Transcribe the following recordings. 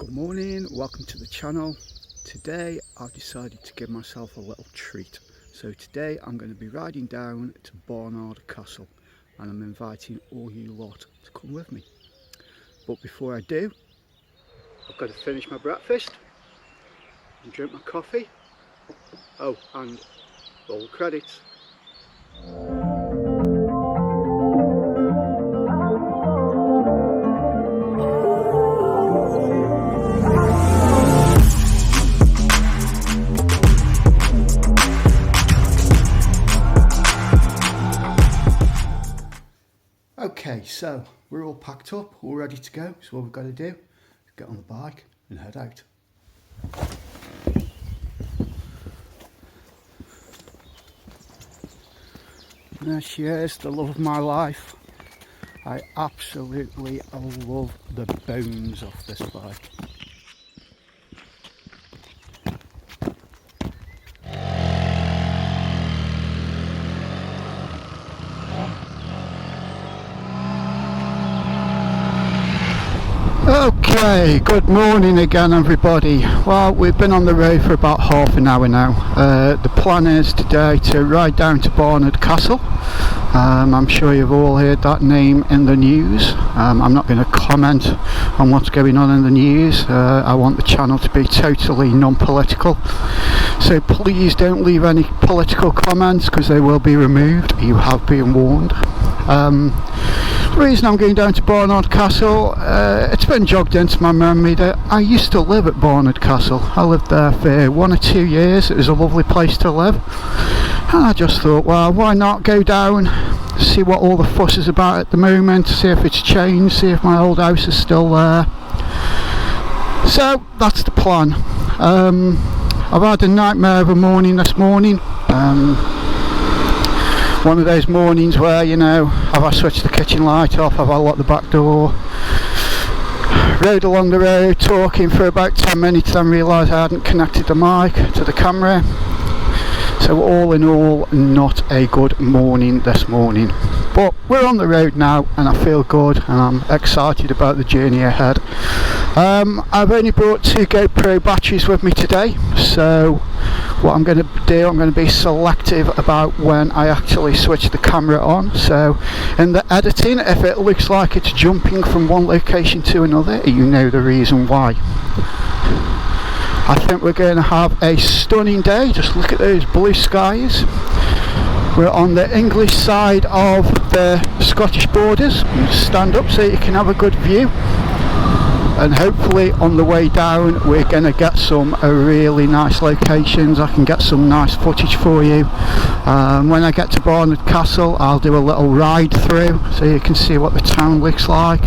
Good morning, welcome to the channel. Today I've decided to give myself a little treat. So today I'm going to be riding down to Barnard Castle and I'm inviting all you lot to come with me. But before I do, I've got to finish my breakfast and drink my coffee. Oh, and roll credits. Okay, so we're all packed up, all ready to go. So what we've got to do is get on the bike and head out. There she is, the love of my life. I absolutely love the bones of this bike. Okay, good morning again everybody. Well, we've been on the road for about half an hour now. The plan is today to ride down to Barnard Castle. I'm sure you've all heard that name in the news. I'm not going to comment on what's going on in the news. I want the channel to be totally non-political. So please don't leave any political comments because they will be removed. You have been warned. The reason I'm going down to Barnard Castle, it's been jogged into my memory that I used to live at Barnard Castle. I lived there for 1 or 2 years. It was a lovely place to live, and I just thought, well, why not go down, see what all the fuss is about at the moment, see if it's changed, see if my old house is still there. So that's the plan. I've had a nightmare of a morning this morning. One of those mornings where, you know, have I switched the kitchen light off, have I locked the back door, rode along the road talking for about 10 minutes, then realised I hadn't connected the mic to the camera. So all in all, not a good morning this morning. But we're on the road now and I feel good and I'm excited about the journey ahead. I've only brought 2 GoPro batteries with me today, so what I'm going to do, I'm going to be selective about when I actually switch the camera on. So in the editing, if it looks like it's jumping from one location to another, you know the reason why. I think we're going to have a stunning day. Just look at those blue skies. We're on the English side of the Scottish borders. Stand up so you can have a good view. And hopefully on the way down we're going to get some really nice locations. I can get some nice footage for you. When I get to Barnard Castle I'll do a little ride through so you can see what the town looks like.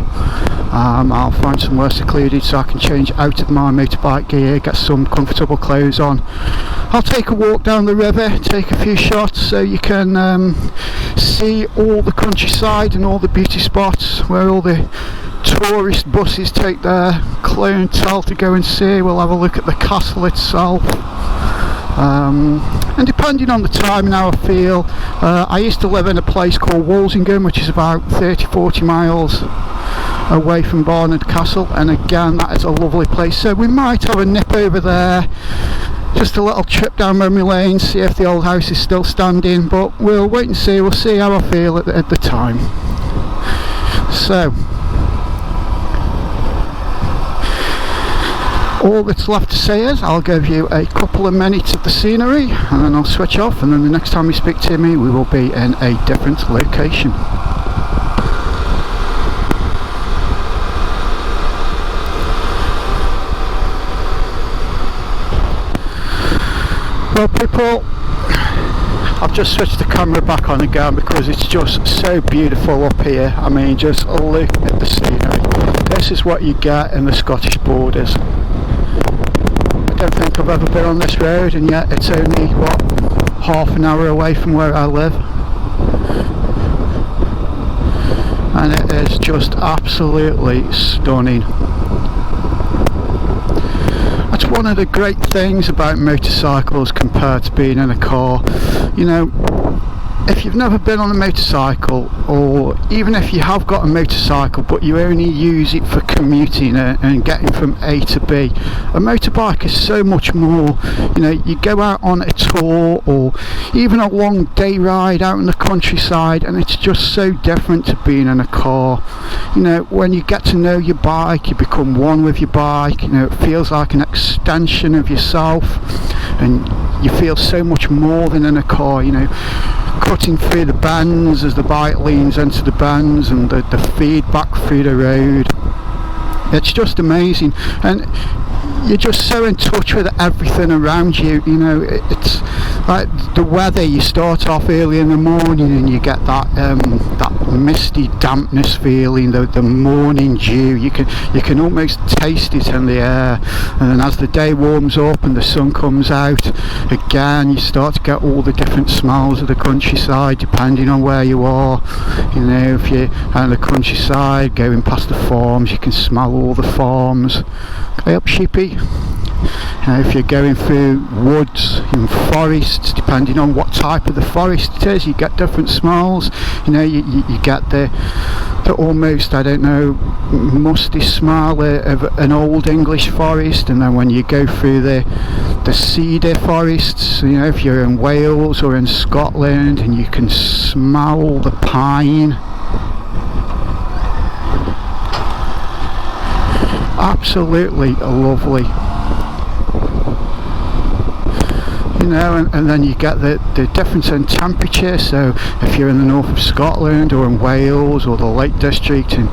I'll find somewhere secluded so I can change out of my motorbike gear, get some comfortable clothes on. I'll take a walk down the river, take a few shots so you can see all the countryside and all the beauty spots where all the tourist buses take their clientele to go and see. We'll have a look at the castle itself. And depending on the time and how I feel, I used to live in a place called Walsingham, which is about 30-40 miles away from Barnard Castle, and again that is a lovely place, so we might have a nip over there, just a little trip down memory lane, see if the old house is still standing, but we'll wait and see. We'll see how I feel at the time. So all that's left to say is I'll give you a couple of minutes of the scenery and then I'll switch off, and then the next time you speak to me we will be in a different location. Well people, I've just switched the camera back on again because it's just so beautiful up here. I mean, just look at the scenery. This is what you get in the Scottish borders. I don't think I've ever been on this road, and yet it's only, what, half an hour away from where I live. And it is just absolutely stunning. That's one of the great things about motorcycles compared to being in a car. You know, if you've never been on a motorcycle, or even if you have got a motorcycle but you only use it for commuting and getting from A to B, a motorbike is so much more. You know, you go out on a tour or even a long day ride out in the countryside, and it's just so different to being in a car. You know, when you get to know your bike, you become one with your bike. You know, it feels like an extension of yourself, and you feel so much more than in a car. You know, cutting through the bends as the bike leans into the bends, and the feedback through the road, it's just amazing. And you're just so in touch with everything around you. You know, it's like the weather. You start off early in the morning and you get that misty dampness feeling, the morning dew. You can almost taste it in the air. And then as the day warms up and the sun comes out again, you start to get all the different smells of the countryside, depending on where you are. You know, if you're out in the countryside going past the farms, you can smell all the farms. Hey up, sheepy. If you're going through woods and forests, depending on what type of the forest it is, you get different smells. You know, you get the almost, I don't know, musty smell of an old English forest. And then when you go through the cedar forests, you know, if you're in Wales or in Scotland, and you can smell the pine. Absolutely lovely. You know, and then you get the difference in temperature. So if you're in the north of Scotland or in Wales or the Lake District, and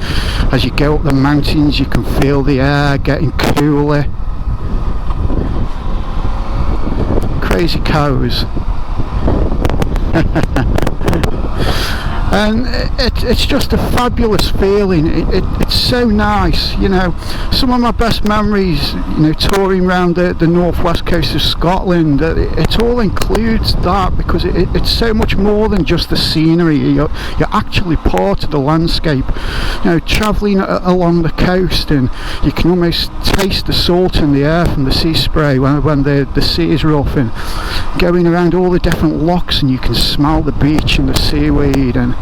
as you go up the mountains, you can feel the air getting cooler. Crazy cows. And it's just a fabulous feeling. It's so nice. You know, some of my best memories, you know, touring around the northwest coast of Scotland, it all includes that, because it's so much more than just the scenery. You're actually part of the landscape. You know, travelling along the coast, and you can almost taste the salt in the air from the sea spray when the sea is rough, and going around all the different lochs, and you can smell the beach and the seaweed. And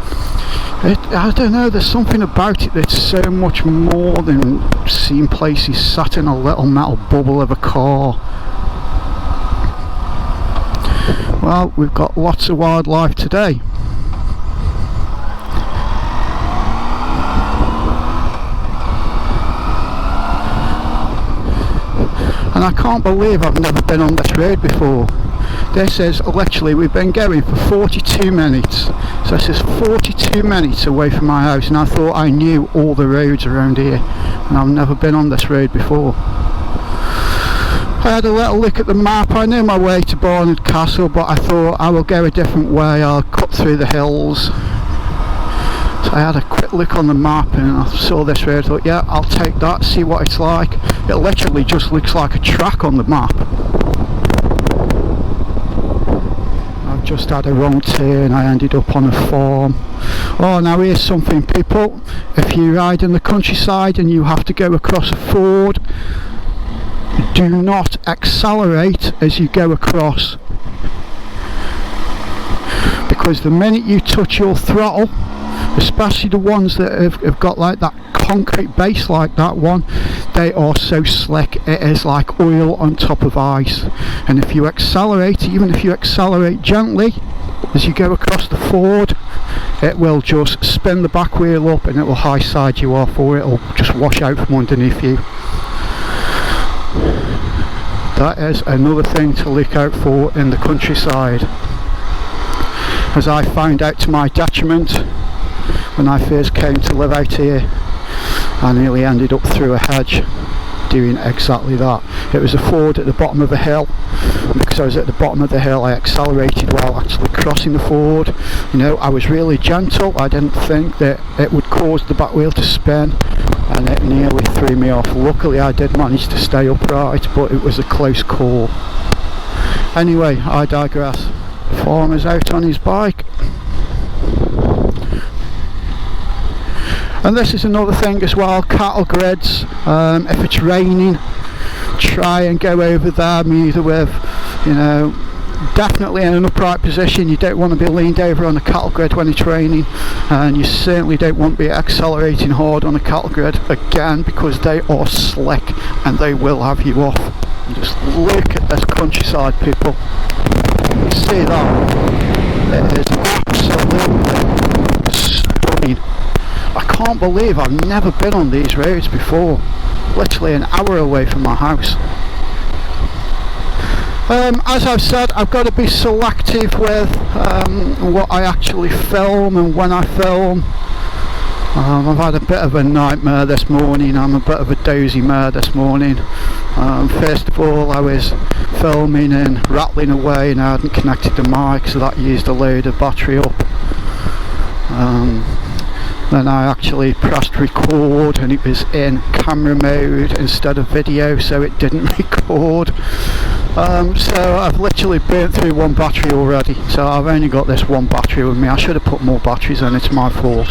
I don't know, there's something about it that's so much more than seeing places sat in a little metal bubble of a car. Well, we've got lots of wildlife today. And I can't believe I've never been on this road before. This is literally, we've been going for 42 minutes. So this is 42 minutes away from my house, and I thought I knew all the roads around here, and I've never been on this road before. I had a little look at the map. I knew my way to Barnard Castle, but I thought I will go a different way. I'll cut through the hills. So I had a quick look on the map, and I saw this road. I thought, yeah, I'll take that, see what it's like. It literally just looks like a track on the map. I've just had a wrong turn. I ended up on a farm. Oh, now here's something, people. If you ride in the countryside and you have to go across a ford, do not accelerate as you go across, because the minute you touch your throttle, especially the ones that have got like that concrete base like that one, they are so slick. It is like oil on top of ice. And if you accelerate, even if you accelerate gently as you go across the ford, it will just spin the back wheel up, and it will high side you off, or it'll just wash out from underneath you. That is another thing to look out for in the countryside. As I found out to my detriment when I first came to live out here, I nearly ended up through a hedge doing exactly that. It was a ford at the bottom of a hill. Because I was at the bottom of the hill, I accelerated while actually crossing the ford. You know, I was really gentle. I didn't think that it would cause the back wheel to spin, and it nearly threw me off. Luckily I did manage to stay upright, but it was a close call. Anyway, I digress. Farmer's out on his bike. And this is another thing as well, cattle grids. If it's raining, try and go over them either with, you know, definitely in an upright position. You don't want to be leaned over on a cattle grid when it's raining, and you certainly don't want to be accelerating hard on a cattle grid again, because they are slick and they will have you off. And just look at this countryside, people. You see that? It is absolutely stunning. I can't believe I've never been on these roads before. Literally an hour away from my house. As I've said, I've got to be selective with what I actually film and when I film. I've had a bit of a nightmare this morning. I'm a bit of a dozy mare this morning. First of all, I was filming and rattling away and I hadn't connected the mic, so that used a load of battery up. Then I actually pressed record and it was in camera mode instead of video, so it didn't record. So I've literally burnt through one battery already, so I've only got this one battery with me. I should have put more batteries in, it's my fault.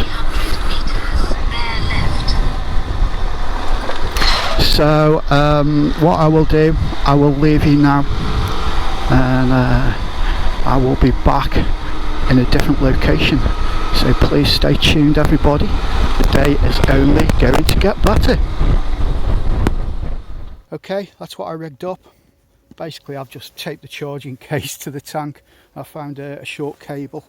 So what I will do, I will leave you now, and I will be back in a different location. So please stay tuned, everybody. The day is only going to get better. Okay, that's what I rigged up. Basically, I've just taped the charging case to the tank. I found a short cable.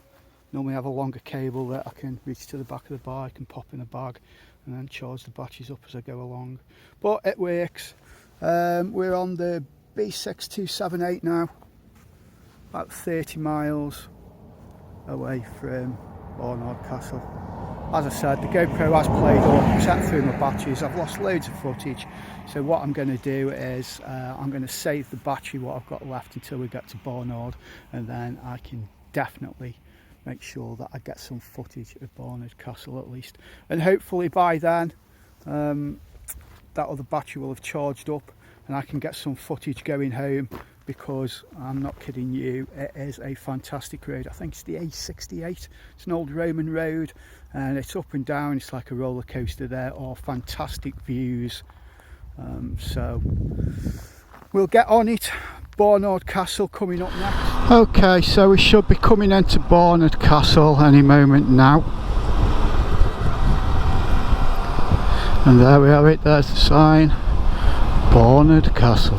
Normally I have a longer cable that I can reach to the back of the bike and pop in a bag and then charge the batteries up as I go along. But it works. We're on the B6278 now, about 30 miles away from Barnard Castle. As I said, the GoPro has played up, set through my batteries. I've lost loads of footage, so what I'm going to do is I'm going to save the battery, what I've got left, until we get to Barnard, and then I can definitely make sure that I get some footage of Barnard Castle at least, and hopefully by then that other battery will have charged up and I can get some footage going home, because I'm not kidding you, it is a fantastic road. I think it's the A68. It's an old Roman road and it's up and down, it's like a roller coaster. There are fantastic views, so we'll get on it. Barnard Castle coming up next. Okay, so we should be coming into Barnard Castle any moment now. And there we have it, there's the sign, Barnard Castle.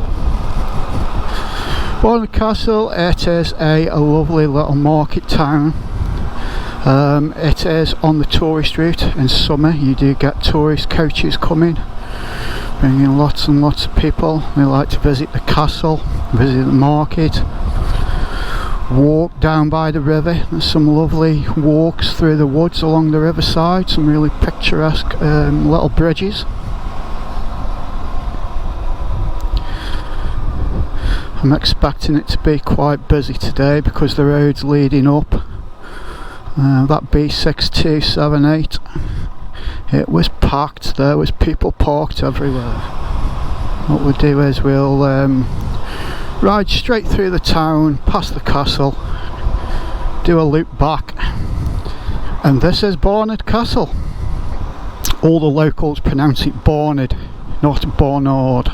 Barnard Castle, it is a lovely little market town. It is on the tourist route. In summer you do get tourist coaches coming, bringing lots and lots of people. They like to visit the castle, visit the market, walk down by the river. There's some lovely walks through the woods along the riverside, some really picturesque little bridges. I'm expecting it to be quite busy today because the road's leading up. That B6278, it was packed. There was people parked everywhere. What we'll do is we'll ride straight through the town, past the castle, do a loop back, and this is Barnard Castle. All the locals pronounce it Barnard, not Barnard.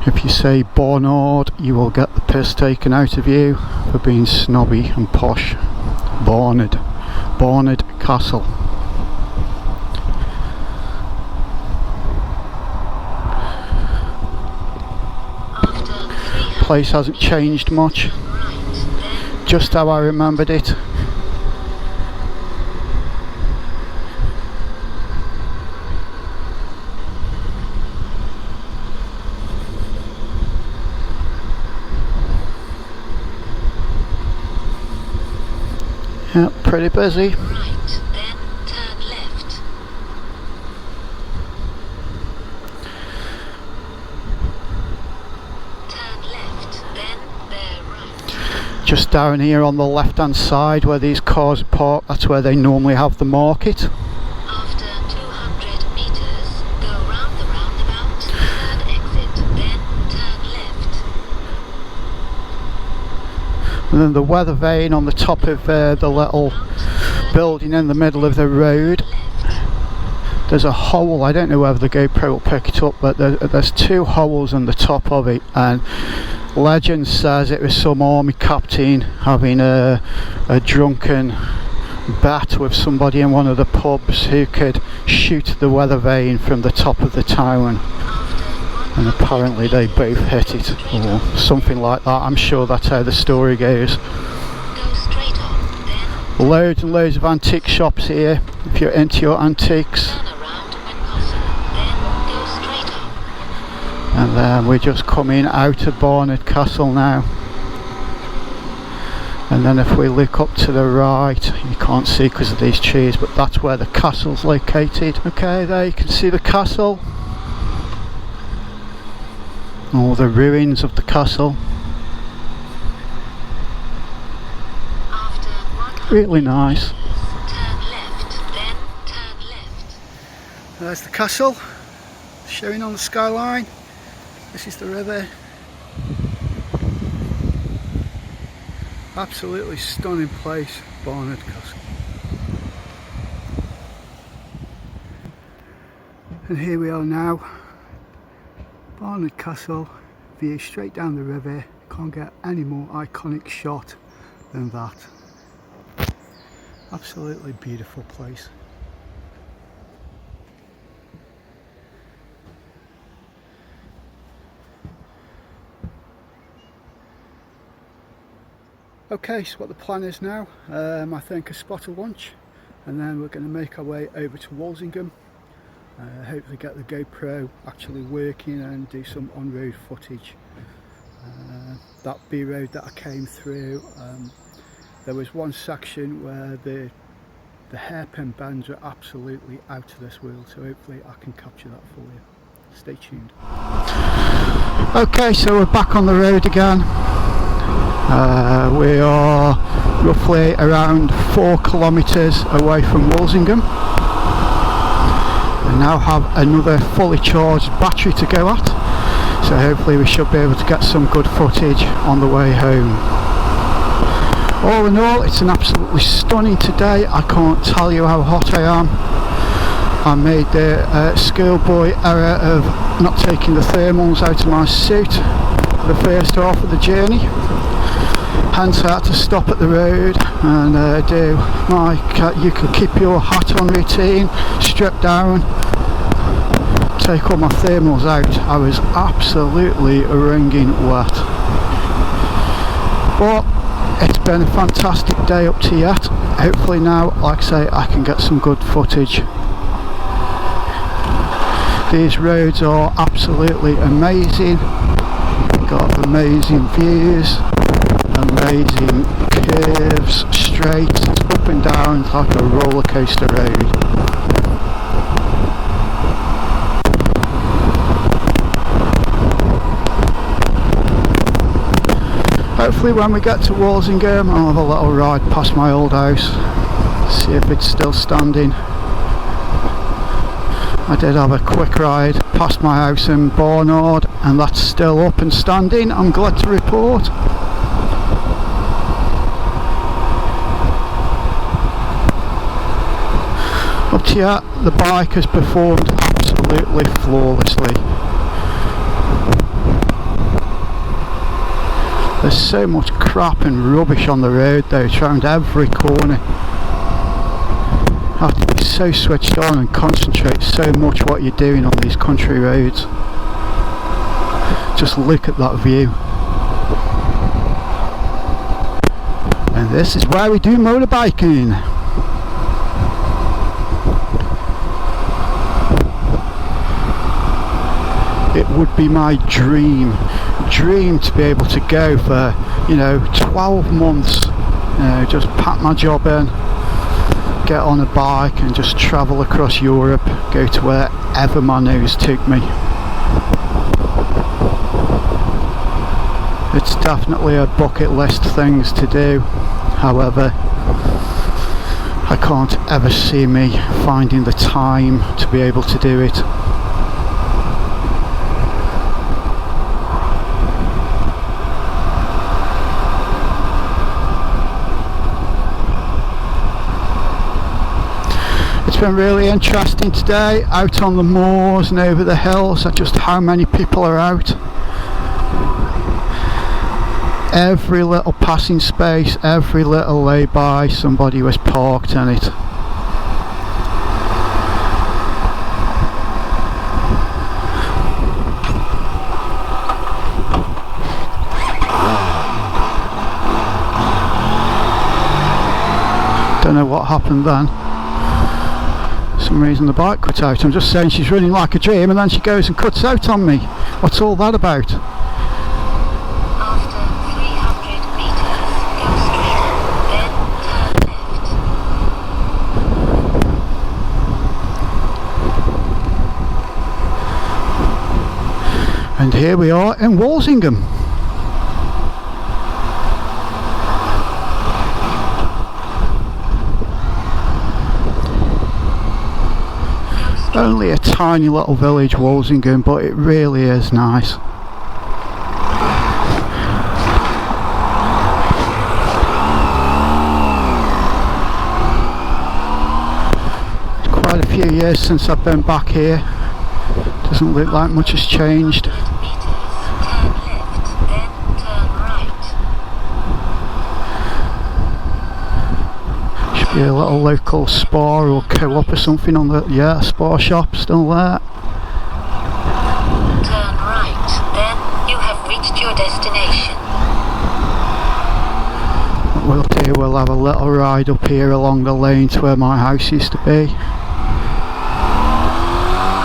If you say Barnard, you will get the piss taken out of you for being snobby and posh. Barnard Castle. Place hasn't changed much, just how I remembered it. Yeah, pretty busy. Right, then turn left. Turn left, then bear right. Just down here on the left hand side where these cars are parked, that's where they normally have the market. After 200 meters, go round the roundabout, third exit, then turn left. And then the weather vane on the top of the little building in the middle of the road, there's a hole. I don't know whether the GoPro will pick it up, but there's 2 holes on the top of it, and legend says it was some army captain having a drunken bet with somebody in one of the pubs who could shoot the weather vane from the top of the town, and apparently they both hit it or something like that. I'm sure that's how the story goes. Loads and loads of antique shops here if you're into your antiques. And then we're just coming out of Barnard Castle now. And then if we look up to the right, you can't see because of these trees, but that's where the castle's located. Okay, there you can see the castle. All the ruins of the castle. Really nice. Turn left, then turn left. There's the castle, showing on the skyline. This is the river. Absolutely stunning place, Barnard Castle. And here we are now, Barnard Castle, view straight down the river. Can't get any more iconic shot than that. Absolutely beautiful place. Okay, so what the plan is now, I think a spot of lunch, and then we're going to make our way over to Walsingham. Hopefully get the GoPro actually working and do some on-road footage. That B road that I came through, there was one section where the hairpin bends are absolutely out of this world, so hopefully I can capture that for you. Stay tuned. Okay, so we're back on the road again. We are roughly around 4 kilometres away from Walsingham. We now have another fully charged battery to go at, so hopefully we should be able to get some good footage on the way home. All in all, it's an absolutely stunning day. I can't tell you how hot I am. I made the schoolboy error of not taking the thermals out of my suit for the first half of the journey. Hence I had to stop at the road and do my you can keep your hat on routine, strip down, take all my thermals out. I was absolutely wringing wet. But it's been a fantastic day up to yet. Hopefully now, like I say, I can get some good footage. These roads are absolutely amazing. Got amazing views, amazing curves, straight, up and down like a roller coaster road. Hopefully when we get to Walsingham I'll have a little ride past my old house, see if it's still standing. I did have a quick ride past my house in Barnard and that's still up and standing, I'm glad to report. Up to yet, the bike has performed absolutely flawlessly. There's so much crap and rubbish on the road though, it's around every corner. You have to be so switched on and concentrate so much what you're doing on these country roads. Just look at that view. And this is where we do motorbiking. It would be my dream to be able to go for, 12 months, just pack my job in, get on a bike and just travel across Europe, go to wherever my nose took me. It's definitely a bucket list things to do, however I can't ever see me finding the time to be able to do it. It's been really interesting today, out on the moors and over the hills, at just how many people are out. Every little passing space, every little lay-by, somebody was parked in it. Don't know what happened then. For some reason the bike cut out. I'm just saying she's running like a dream and then she goes and cuts out on me. What's all that about? After 300 meters, go straight, then turn left. And here we are in Walsingham. Only a tiny little village, Walsingham, but it really is nice. It's quite a few years since I've been back here. Doesn't look like much has changed. Be a little local spa or co-op or something on the, yeah, spa shop still there. Turn right, then you have reached your destination. What we'll do, we'll have a little ride up here along the lane to where my house used to be.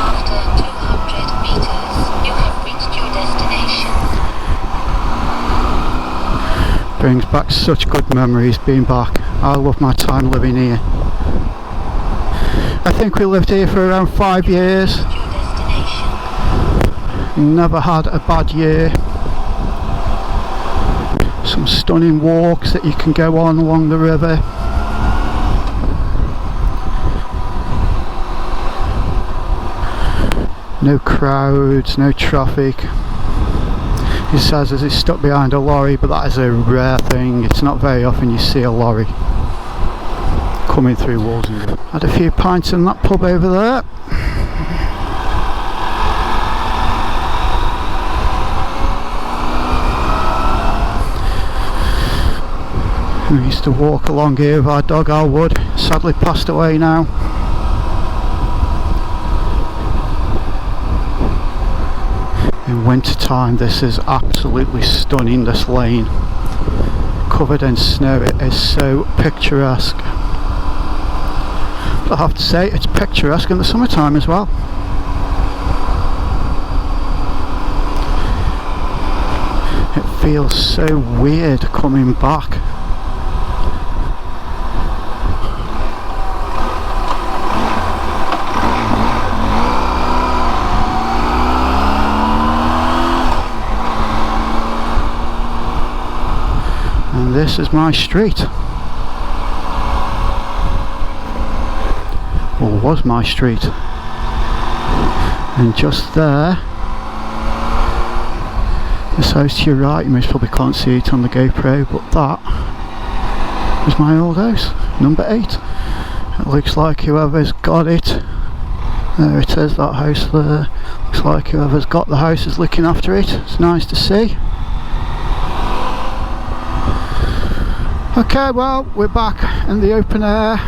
After 200 meters, you have reached your destination. Brings back such good memories being back. I love my time living here. I think we lived here for around 5 years. Never had a bad year. Some stunning walks that you can go on along the river. No crowds, no traffic. He says as he's stuck behind a lorry, but that is a rare thing. It's not very often you see a lorry coming through Walsingham. Had a few pints in that pub over there. We used to walk along here with our dog Alwood, sadly passed away now. In winter time this is absolutely stunning, this lane. Covered in snow, it is so picturesque. But I have to say it's picturesque in the summertime as well. It feels so weird coming back. And this is my street, or was my street, and just there, this house to your right, you most probably can't see it on the GoPro, but that was my old house, number 8. It looks like whoever's got it, there it is, that house there, looks like whoever's got the house is looking after it. It's nice to see. Okay, well, we're back in the open air,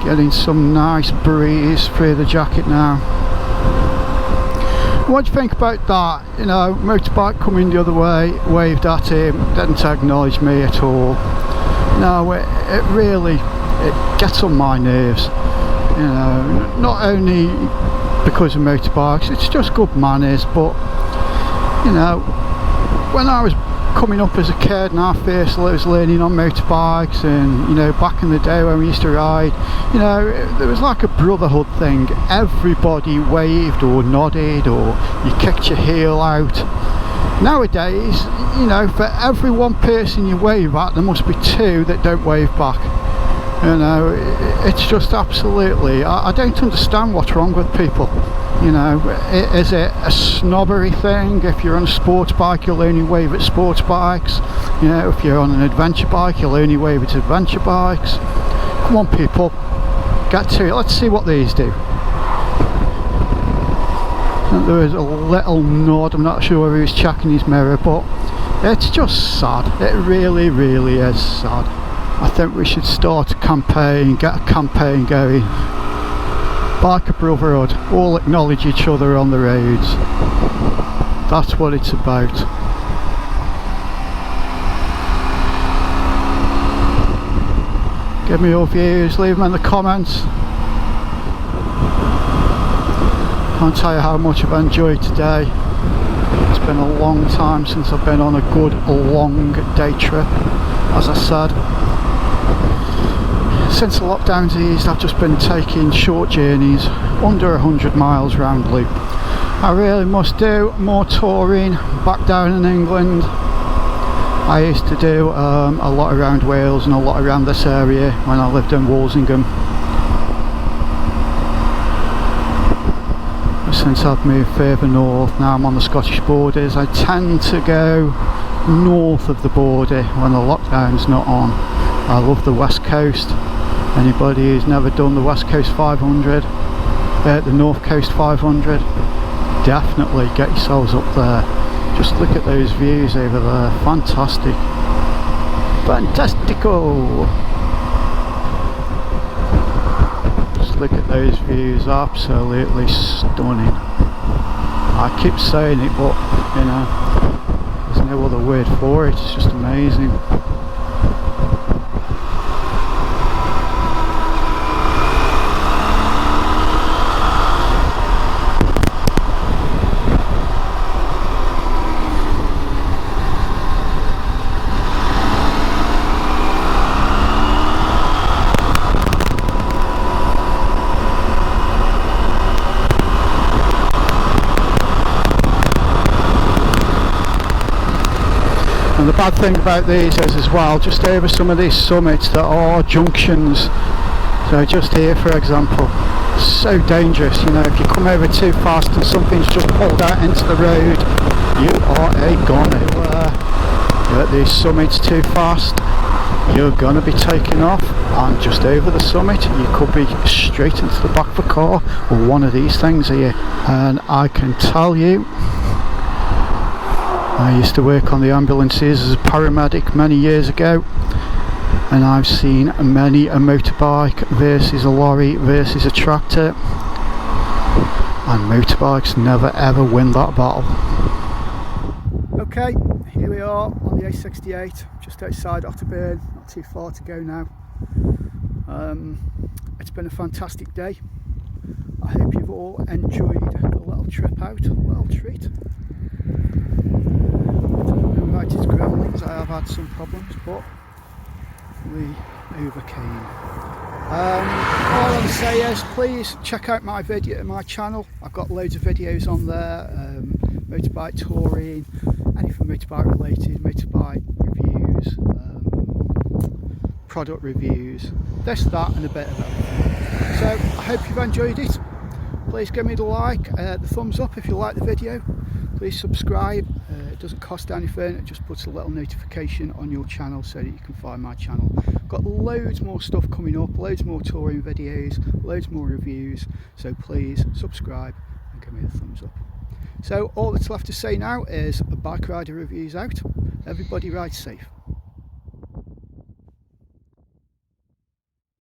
getting some nice breeze through the jacket now. What do you think about that? You know, motorbike coming the other way, waved at him, didn't acknowledge me at all. No, it really, it gets on my nerves. You know, not only because of motorbikes, it's just good manners, but, you know, when I was coming up as a kid and I first was learning on motorbikes, and you know, back in the day when we used to ride, you know, there was like a brotherhood thing. Everybody waved or nodded, or you kicked your heel out. Nowadays, you know, for every one person you wave at, there must be 2 that don't wave back. You know, it's just absolutely, I don't understand what's wrong with people. You know, is it a snobbery thing? If you're on a sports bike, you'll only wave at sports bikes. You know, if you're on an adventure bike, you'll only wave at adventure bikes. Come on, people, get to it. Let's see what these do. And there was a little nod, I'm not sure whether he was checking his mirror, but it's just sad. It really is sad. I think we should start a campaign, get a campaign going. Biker brotherhood, all acknowledge each other on the roads. That's what it's about. Give me your views, leave them in the comments. Can't tell you how much I've enjoyed today. It's been a long time since I've been on a good long day trip, as I said. Since the lockdown's eased, I've just been taking short journeys, under 100 miles round loop. I really must do more touring back down in England. I used to do a lot around Wales and a lot around this area when I lived in Walsingham. Since I've moved further north, now I'm on the Scottish borders, I tend to go north of the border when the lockdown's not on. I love the West Coast. Anybody who's never done the West Coast 500, the North Coast 500, definitely get yourselves up there. Just look at those views over there, fantastic. Fantastico! Just look at those views, absolutely stunning. I keep saying it, but you know, there's no other word for it, it's just amazing. And the bad thing about these is as well, just over some of these summits there are junctions. So just here for example, so dangerous, you know, if you come over too fast and something's just pulled out into the road, you are a goner. You're at these summits too fast, you're going to be taken off, and just over the summit you could be straight into the back of a car or one of these things here. And I can tell you, I used to work on the ambulances as a paramedic many years ago, and I've seen many a motorbike versus a lorry versus a tractor, and motorbikes never ever win that battle. Okay, here we are on the A68, just outside Otterburn, not too far to go now. It's been a fantastic day. I hope you've all enjoyed the little trip out, a little treat. His gremlins, I have had some problems, but we overcame. All I want to say is please check out my channel. I've got loads of videos on there, motorbike touring, anything motorbike related, motorbike reviews, product reviews, this, that and a bit of everything. So I hope you've enjoyed it. Please give me the like, the thumbs up if you like the video. Please subscribe. It doesn't cost anything, it just puts a little notification on your channel so that you can find my channel. I've got loads more stuff coming up, loads more touring videos, loads more reviews, so please subscribe and give me a thumbs up. So all that's left to say now is a Bike Rider Review's out. Everybody ride safe.